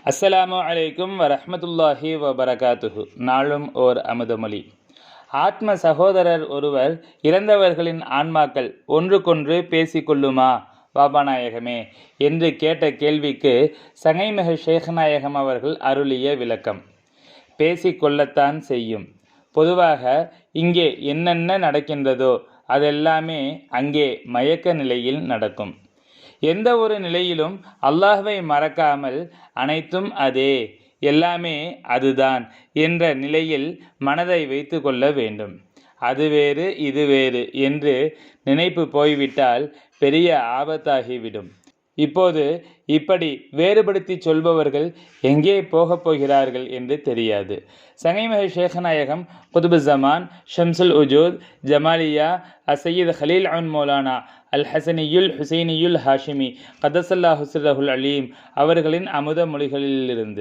அஸ்ஸலாமு அலைக்கும் வரஹ்மத்துல்லாஹி வபரகாத்துஹு. நாளும் ஓர் அமுதமொழி. ஆத்ம சகோதரர் ஒருவர் இறந்தவர்களின் ஆன்மாக்கள் ஒன்றுக்கொன்று பேசிக்கொள்ளுமா பாபாநாயகமே என்று கேட்ட கேள்விக்கு சங்கைமிகு ஷேக்நாயகம் அவர்கள் அருளிய விளக்கம். பேசிக்கொள்ளத்தான் செய்யும். பொதுவாக இங்கே என்னென்ன நடக்கின்றதோ அதெல்லாமே அங்கே மயக்க நிலையில் நடக்கும். எந்த ஒரு நிலையிலும் அல்லாஹ்வை மறக்காமல் அனைத்தும் அதே, எல்லாமே அதுதான் என்ற நிலையில் மனதை வைத்து கொள்ள வேண்டும். அது வேறு இது வேறு என்று நினைப்பு போய்விட்டால் பெரிய ஆபத்தாகிவிடும். இப்போது இப்படி வேறுபடுத்தி சொல்பவர்கள் எங்கே போகப் போகிறார்கள் என்று தெரியாது. சங்கைமிகு ஷேக்நாயகம் குதுபு ஜமான் ஷம்சுல் உஜூத் ஜமாலியா அசையீத் ஹலீல் மௌலானா அல் ஹசனியுல் ஹுசைனியுல் ஹாஷிமி கதசல்லாஹு சிர்ரஹுல் அலீம் அவர்களின் அமுத மொழிகளிலிருந்து.